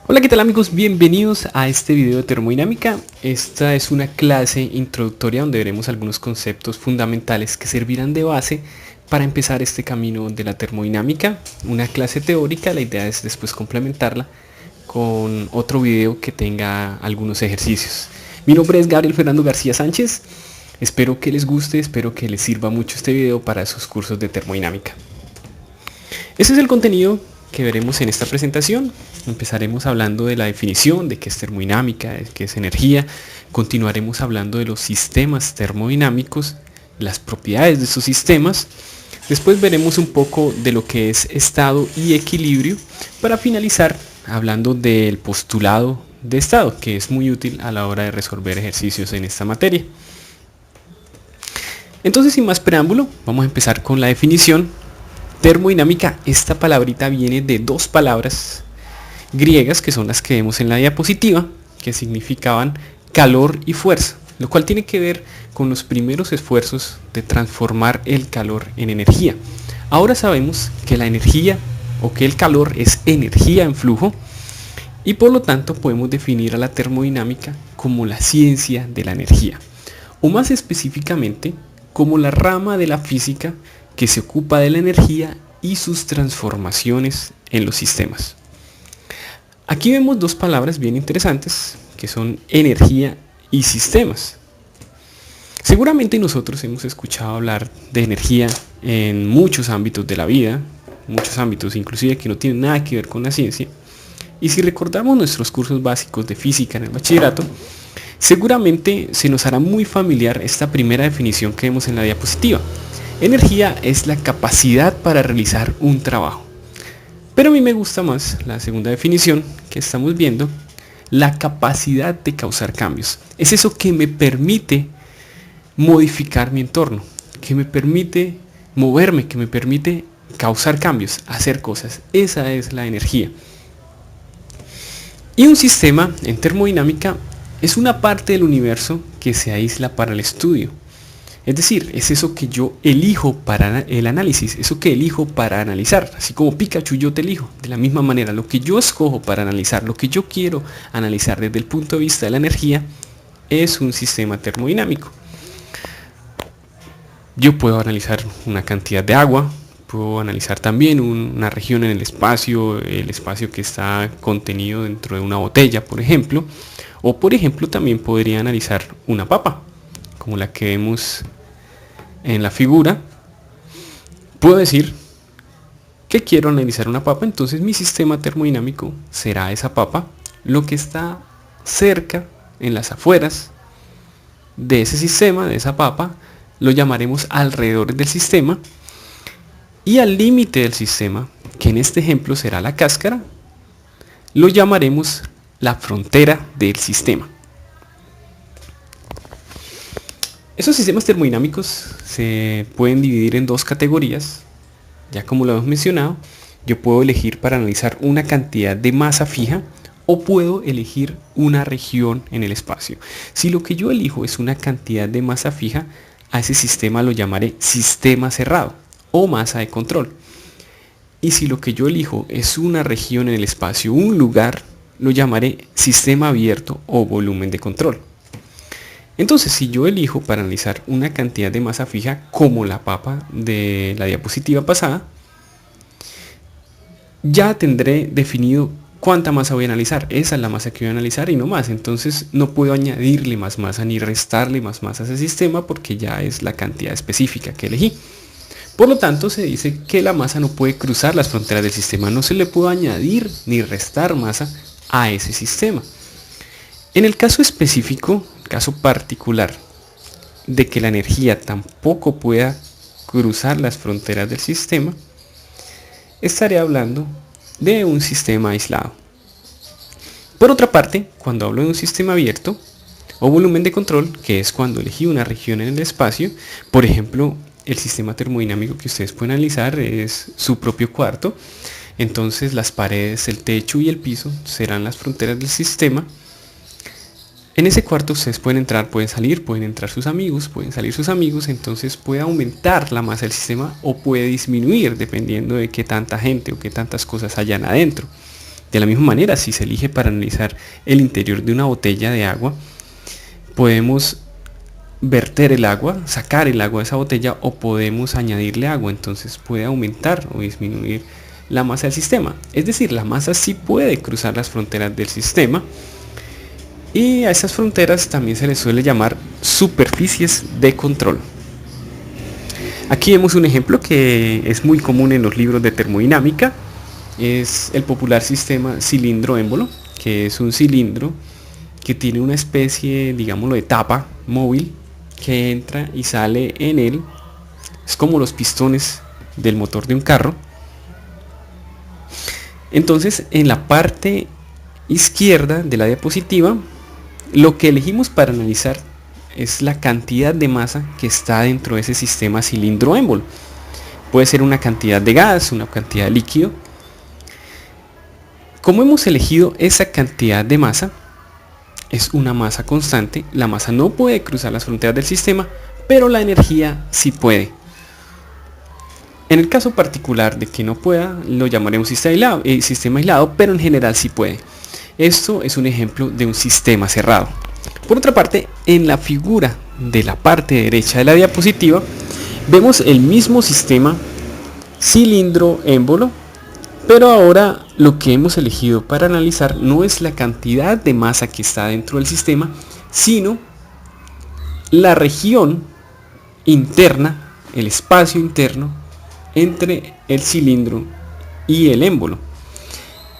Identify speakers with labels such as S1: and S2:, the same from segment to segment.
S1: Hola, ¿qué tal amigos? Bienvenidos a este video de termodinámica. Esta es una clase introductoria donde veremos algunos conceptos fundamentales que servirán de base para empezar este camino de la termodinámica. Una clase teórica, la idea es después complementarla con otro video que tenga algunos ejercicios. Mi nombre es Gabriel Fernando García Sánchez. Espero que les guste, espero que les sirva mucho este video para sus cursos de termodinámica. Ese es el contenido que veremos en esta presentación. Empezaremos hablando de la definición de qué es termodinámica, de qué es energía. Continuaremos hablando de los sistemas termodinámicos, las propiedades de esos sistemas. Después veremos un poco de lo que es estado y equilibrio, para finalizar hablando del postulado de estado, que es muy útil a la hora de resolver ejercicios en esta materia. Entonces, sin más preámbulo, vamos a empezar con la definición. Termodinámica, esta palabrita viene de dos palabras griegas que son las que vemos en la diapositiva, que significaban calor y fuerza, lo cual tiene que ver con los primeros esfuerzos de transformar el calor en energía. Ahora sabemos que la energía o que el calor es energía en flujo, y por lo tanto podemos definir a la termodinámica como la ciencia de la energía, o más específicamente como la rama de la física que se ocupa de la energía y sus transformaciones en los sistemas. Aquí vemos dos palabras bien interesantes que son energía y sistemas. Seguramente nosotros hemos escuchado hablar de energía en muchos ámbitos de la vida, muchos ámbitos inclusive que no tienen nada que ver con la ciencia. Y si recordamos nuestros cursos básicos de física en el bachillerato, seguramente se nos hará muy familiar esta primera definición que vemos en la diapositiva. Energía es la capacidad para realizar un trabajo. Pero a mí me gusta más la segunda definición que estamos viendo, la capacidad de causar cambios. Es eso que me permite modificar mi entorno, que me permite moverme, que me permite causar cambios, hacer cosas. Esa es la energía. Y un sistema en termodinámica es una parte del universo que se aísla para el estudio. Es decir, es eso que yo elijo para el análisis, eso que elijo para analizar. Así como Pikachu, yo te elijo. De la misma manera, lo que yo escojo para analizar, lo que yo quiero analizar desde el punto de vista de la energía, es un sistema termodinámico. Yo puedo analizar una cantidad de agua, puedo analizar también una región en el espacio que está contenido dentro de una botella, por ejemplo. O por ejemplo, también podría analizar una papa, como la que vemos en la figura. Puedo decir que quiero analizar una papa, entonces mi sistema termodinámico será esa papa. Lo que está cerca, en las afueras de ese sistema, de esa papa, lo llamaremos alrededor del sistema. Y al límite del sistema, que en este ejemplo será la cáscara, lo llamaremos la frontera del sistema. Esos sistemas termodinámicos se pueden dividir en dos categorías. Ya como lo hemos mencionado, yo puedo elegir para analizar una cantidad de masa fija o puedo elegir una región en el espacio. Si lo que yo elijo es una cantidad de masa fija, a ese sistema lo llamaré sistema cerrado o masa de control. Y si lo que yo elijo es una región en el espacio, un lugar, lo llamaré sistema abierto o volumen de control. Entonces, si yo elijo para analizar una cantidad de masa fija, como la papa de la diapositiva pasada, ya tendré definido cuánta masa voy a analizar. Esa es la masa que voy a analizar y no más. Entonces, no puedo añadirle más masa ni restarle más masa a ese sistema porque ya es la cantidad específica que elegí. Por lo tanto, se dice que la masa no puede cruzar las fronteras del sistema. No se le puede añadir ni restar masa a ese sistema. En el caso específico, caso particular de que la energía tampoco pueda cruzar las fronteras del sistema, estaré hablando de un sistema aislado. Por otra parte, cuando hablo de un sistema abierto o volumen de control, que es cuando elegí una región en el espacio, por ejemplo, el sistema termodinámico que ustedes pueden analizar es su propio cuarto, entonces las paredes, el techo y el piso serán las fronteras del sistema. En ese cuarto ustedes pueden entrar, pueden entrar sus amigos, pueden salir sus amigos, entonces puede aumentar la masa del sistema o puede disminuir dependiendo de qué tanta gente o qué tantas cosas hayan adentro. De la misma manera, si se elige para analizar el interior de una botella de agua, podemos verter el agua, sacar el agua de esa botella, o podemos añadirle agua. Entonces puede aumentar o disminuir la masa del sistema. Es decir, la masa sí puede cruzar las fronteras del sistema, y a esas fronteras también se les suele llamar superficies de control. Aquí vemos un ejemplo que es muy común en los libros de termodinámica. Es el popular sistema cilindro-émbolo, que es un cilindro que tiene una especie, digámoslo, de tapa móvil que entra y sale en él. Es como los pistones del motor de un carro. Entonces, en la parte izquierda de la diapositiva, lo que elegimos para analizar es la cantidad de masa que está dentro de ese sistema cilindro-émbolo. Puede ser una cantidad de gas, una cantidad de líquido. Como hemos elegido esa cantidad de masa, es una masa constante. La masa no puede cruzar las fronteras del sistema, pero la energía sí puede. En el caso particular de que no pueda, lo llamaremos sistema aislado, pero en general sí puede. Esto es un ejemplo de un sistema cerrado. Por otra parte, en la figura de la parte derecha de la diapositiva, vemos el mismo sistema cilindro-émbolo, pero ahora lo que hemos elegido para analizar no es la cantidad de masa que está dentro del sistema, sino la región interna, el espacio interno entre el cilindro y el émbolo.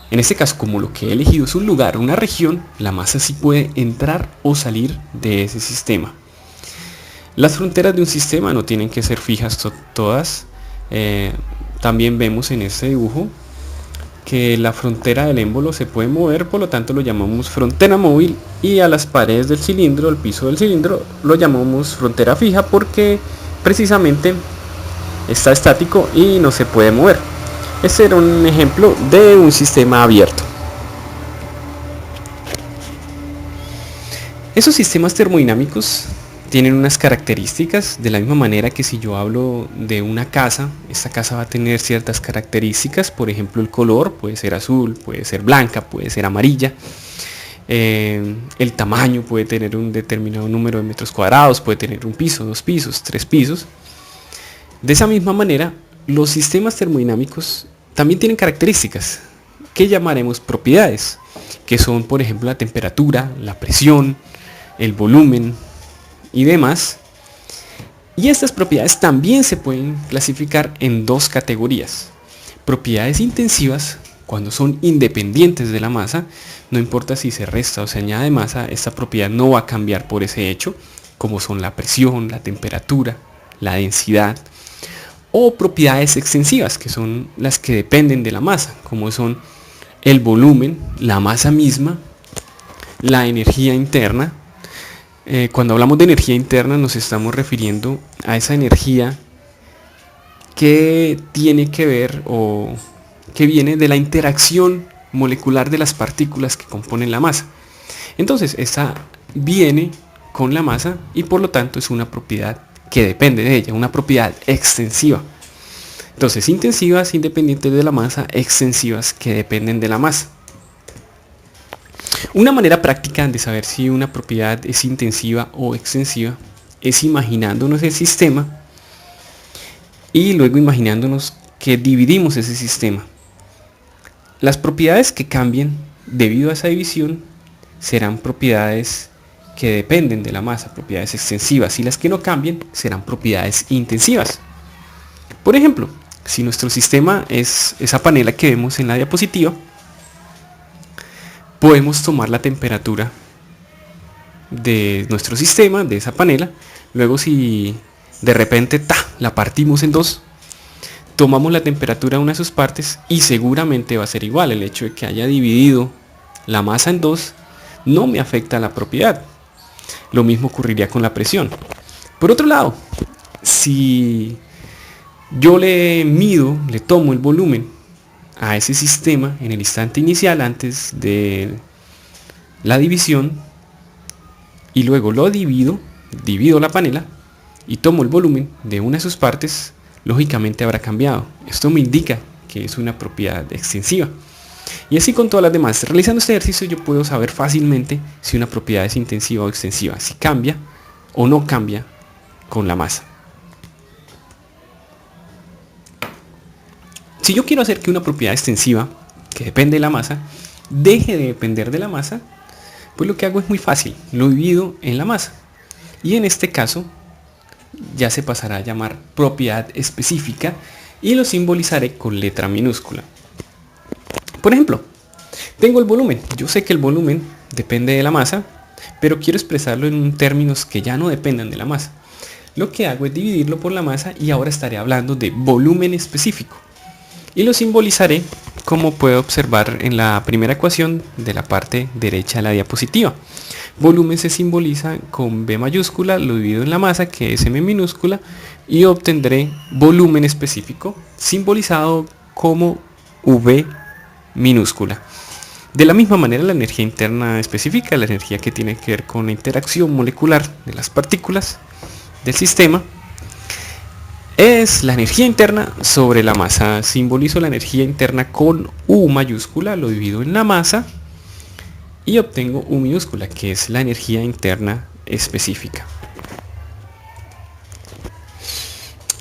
S1: En este caso, como lo que he elegido es un lugar, una región, la masa sí puede entrar o salir de ese sistema. Las fronteras de un sistema no tienen que ser fijas todas. También vemos en este dibujo que la frontera del émbolo se puede mover, por lo tanto lo llamamos frontera móvil, y a las paredes del cilindro, el piso del cilindro, lo llamamos frontera fija, porque precisamente está estático y no se puede mover. Este era un ejemplo de un sistema abierto. Esos sistemas termodinámicos tienen unas características, de la misma manera que si yo hablo de una casa, esta casa va a tener ciertas características. Por ejemplo, el color puede ser azul, puede ser blanca, puede ser amarilla. El tamaño puede tener un determinado número de metros cuadrados, puede tener un piso, 2 pisos, 3 pisos. De esa misma manera, los sistemas termodinámicos también tienen características que llamaremos propiedades, que son, por ejemplo, la temperatura, la presión, el volumen y demás. Y estas propiedades también se pueden clasificar en dos categorías: propiedades intensivas, cuando son independientes de la masa, no importa si se resta o se añade masa, esta propiedad no va a cambiar por ese hecho, como son la presión, la temperatura, la densidad. O propiedades extensivas, que son las que dependen de la masa, como son el volumen, la masa misma, la energía interna. Cuando hablamos de energía interna nos estamos refiriendo a esa energía que tiene que ver o que viene de la interacción molecular de las partículas que componen la masa. Entonces, esta viene con la masa y por lo tanto es una propiedad que depende de ella, una propiedad extensiva. Entonces, intensivas independientes de la masa, extensivas que dependen de la masa. Una manera práctica de saber si una propiedad es intensiva o extensiva es imaginándonos el sistema y luego imaginándonos que dividimos ese sistema. Las propiedades que cambien debido a esa división serán propiedades que dependen de la masa, propiedades extensivas, y las que no cambien serán propiedades intensivas. Por ejemplo, si nuestro sistema es esa panela que vemos en la diapositiva, podemos tomar la temperatura de nuestro sistema, de esa panela. Luego, si de repente la partimos en dos, tomamos la temperatura de una de sus partes y seguramente va a ser igual. El hecho de que haya dividido la masa en dos no me afecta la propiedad. Lo mismo ocurriría con la presión. Por otro lado, si yo le tomo el volumen a ese sistema en el instante inicial antes de la división y luego lo divido la panela y tomo el volumen de una de sus partes, lógicamente habrá cambiado. Esto me indica que es una propiedad extensiva. Y así con todas las demás. Realizando este ejercicio yo puedo saber fácilmente si una propiedad es intensiva o extensiva, si cambia o no cambia con la masa. Si yo quiero hacer que una propiedad extensiva, que depende de la masa, deje de depender de la masa, pues lo que hago es muy fácil, lo divido en la masa. Y en este caso ya se pasará a llamar propiedad específica y lo simbolizaré con letra minúscula. Por ejemplo, tengo el volumen. Yo sé que el volumen depende de la masa, pero quiero expresarlo en términos que ya no dependan de la masa. Lo que hago es dividirlo por la masa y ahora estaré hablando de volumen específico. Y lo simbolizaré como puedo observar en la primera ecuación de la parte derecha de la diapositiva. Volumen se simboliza con B mayúscula, lo divido en la masa, que es M minúscula, y obtendré volumen específico simbolizado como V minúscula. De la misma manera, la energía interna específica, la energía que tiene que ver con la interacción molecular de las partículas del sistema, es la energía interna sobre la masa. Simbolizo la energía interna con U mayúscula, lo divido en la masa y obtengo U minúscula, que es la energía interna específica.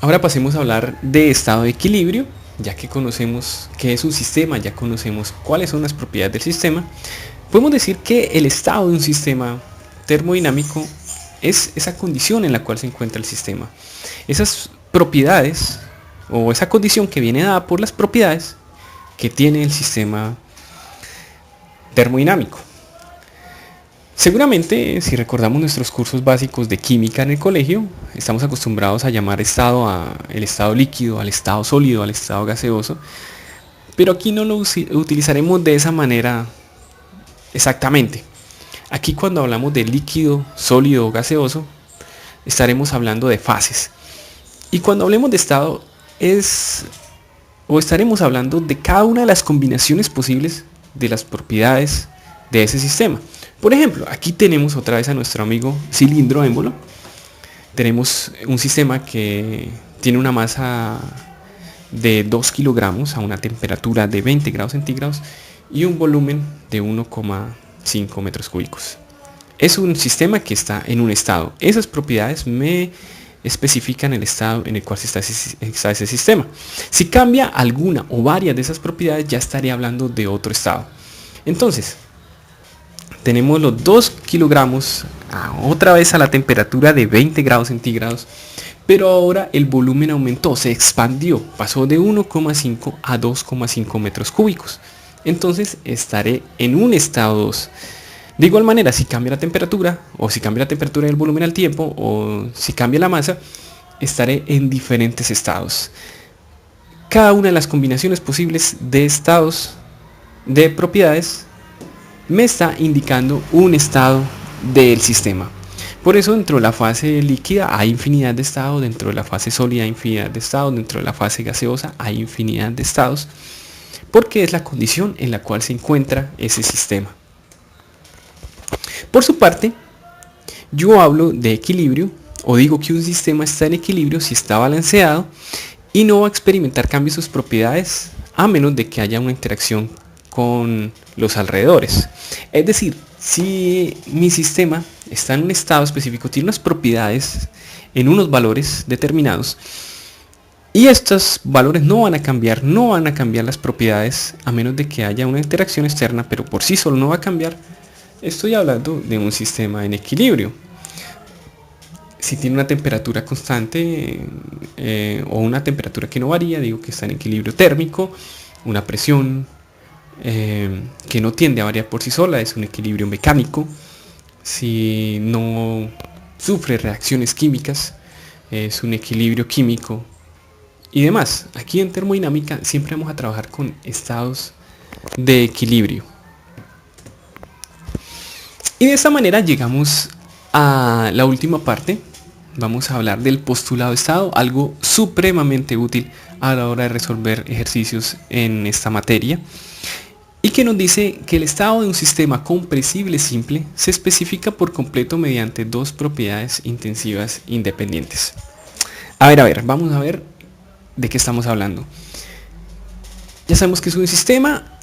S1: Ahora pasemos a hablar de estado de equilibrio. Ya que conocemos qué es un sistema, ya conocemos cuáles son las propiedades del sistema, podemos decir que el estado de un sistema termodinámico es esa condición en la cual se encuentra el sistema. Esas propiedades o esa condición que viene dada por las propiedades que tiene el sistema termodinámico. Seguramente, si recordamos nuestros cursos básicos de química en el colegio, estamos acostumbrados a llamar estado el estado líquido, al estado sólido, al estado gaseoso, pero aquí no lo utilizaremos de esa manera exactamente. Aquí cuando hablamos de líquido, sólido o gaseoso, estaremos hablando de fases. Y cuando hablemos de estado estaremos hablando de cada una de las combinaciones posibles de las propiedades de ese sistema. Por ejemplo, aquí tenemos otra vez a nuestro amigo cilindro émbolo. Tenemos un sistema que tiene una masa de 2 kilogramos a una temperatura de 20 grados centígrados y un volumen de 1,5 metros cúbicos. Es un sistema que está en un estado. Esas propiedades me especifican el estado en el cual está ese sistema. Si cambia alguna o varias de esas propiedades, ya estaría hablando de otro estado. Entonces, tenemos los 2 kilogramos otra vez a la temperatura de 20 grados centígrados, pero ahora el volumen aumentó, se expandió, pasó de 1,5 a 2,5 metros cúbicos. Entonces estaré en un estado 2. De igual manera, si cambia la temperatura, o si cambia la temperatura del volumen al tiempo, o si cambia la masa, estaré en diferentes estados. Cada una de las combinaciones posibles de estados, de propiedades, me está indicando un estado del sistema. Por eso dentro de la fase líquida hay infinidad de estados, dentro de la fase sólida hay infinidad de estados, dentro de la fase gaseosa hay infinidad de estados, porque es la condición en la cual se encuentra ese sistema. Por su parte, yo hablo de equilibrio, o digo que un sistema está en equilibrio si está balanceado y no va a experimentar cambios en sus propiedades a menos de que haya una interacción con los alrededores. Es decir, si mi sistema está en un estado específico, tiene unas propiedades en unos valores determinados y estos valores no van a cambiar las propiedades a menos de que haya una interacción externa, pero por sí solo no va a cambiar, estoy hablando de un sistema en equilibrio. Si tiene una temperatura constante o una temperatura que no varía, digo que está en equilibrio térmico. Una presión que no tiende a variar por sí sola, es un equilibrio mecánico. Si no sufre reacciones químicas, es un equilibrio químico y demás. Aquí en termodinámica siempre vamos a trabajar con estados de equilibrio. Y de esta manera llegamos a la última parte. Vamos a hablar del postulado de estado, algo supremamente útil a la hora de resolver ejercicios en esta materia, y que nos dice que el estado de un sistema compresible simple se especifica por completo mediante dos propiedades intensivas independientes. A ver, vamos a ver de qué estamos hablando. Ya sabemos que es un sistema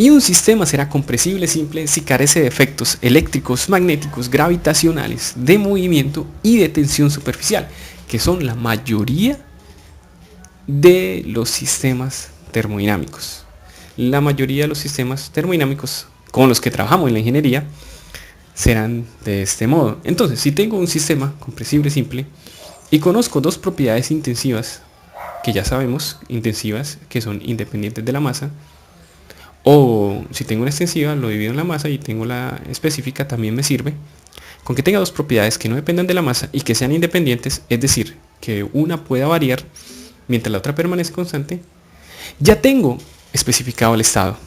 S1: Y un sistema será compresible simple si carece de efectos eléctricos, magnéticos, gravitacionales, de movimiento y de tensión superficial, que son la mayoría de los sistemas termodinámicos. La mayoría de los sistemas termodinámicos con los que trabajamos en la ingeniería serán de este modo. Entonces, si tengo un sistema compresible simple y conozco dos propiedades intensivas, que ya sabemos, intensivas, que son independientes de la masa, o si tengo una extensiva, lo divido en la masa y tengo la específica, también me sirve. Con que tenga dos propiedades que no dependan de la masa y que sean independientes, es decir, que una pueda variar mientras la otra permanece constante, ya tengo especificado el estado.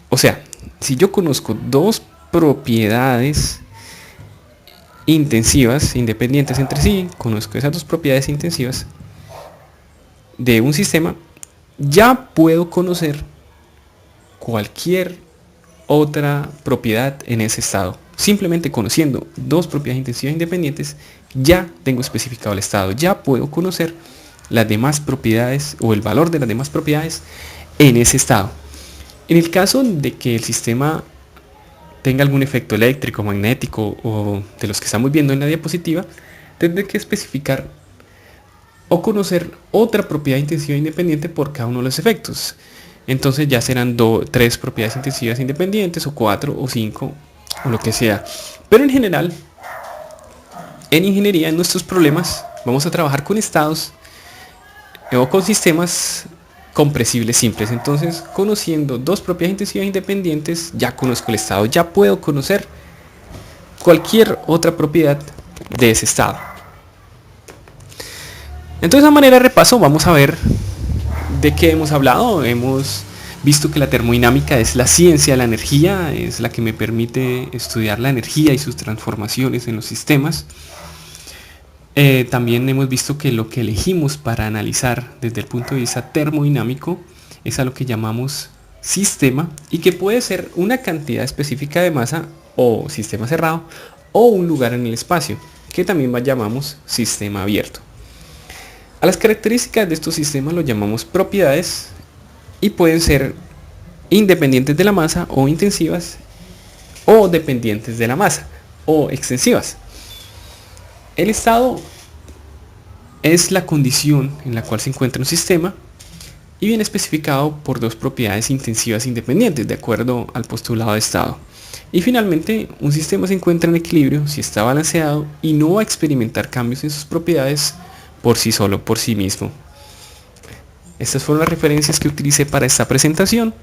S1: O sea, si yo conozco dos propiedades intensivas, independientes entre sí, conozco esas dos propiedades intensivas de un sistema, ya puedo conocer cualquier otra propiedad en ese estado. Simplemente conociendo dos propiedades intensivas independientes, ya tengo especificado el estado, ya puedo conocer las demás propiedades o el valor de las demás propiedades en ese estado. En el caso de que el sistema tenga algún efecto eléctrico, magnético o de los que estamos viendo en la diapositiva, tendré que especificar o conocer otra propiedad intensiva independiente por cada uno de los efectos. Entonces ya serán 3 propiedades intensivas independientes, o 4, o 5, o lo que sea. Pero en general, en ingeniería, en nuestros problemas, vamos a trabajar con estados o con sistemas compresibles simples. Entonces, conociendo dos propiedades intensivas independientes, ya conozco el estado, ya puedo conocer cualquier otra propiedad de ese estado. Entonces, a manera de repaso, vamos a ver de qué hemos hablado. Hemos visto que la termodinámica es la ciencia de la energía, es la que me permite estudiar la energía y sus transformaciones en los sistemas. También hemos visto que lo que elegimos para analizar desde el punto de vista termodinámico es a lo que llamamos sistema, y que puede ser una cantidad específica de masa o sistema cerrado, o un lugar en el espacio, que también llamamos sistema abierto. A las características de estos sistemas los llamamos propiedades, y pueden ser independientes de la masa o intensivas, o dependientes de la masa o extensivas. El estado es la condición en la cual se encuentra un sistema y viene especificado por dos propiedades intensivas independientes de acuerdo al postulado de estado. Y finalmente, un sistema se encuentra en equilibrio si está balanceado y no va a experimentar cambios en sus propiedades por sí solo, por sí mismo. Estas fueron las referencias que utilicé para esta presentación.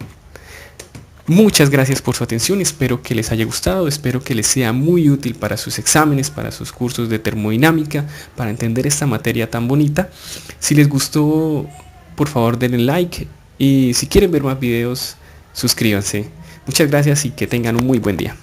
S1: Muchas gracias por su atención, espero que les haya gustado, espero que les sea muy útil para sus exámenes, para sus cursos de termodinámica, para entender esta materia tan bonita. Si les gustó, por favor denle like, y si quieren ver más videos, suscríbanse. Muchas gracias y que tengan un muy buen día.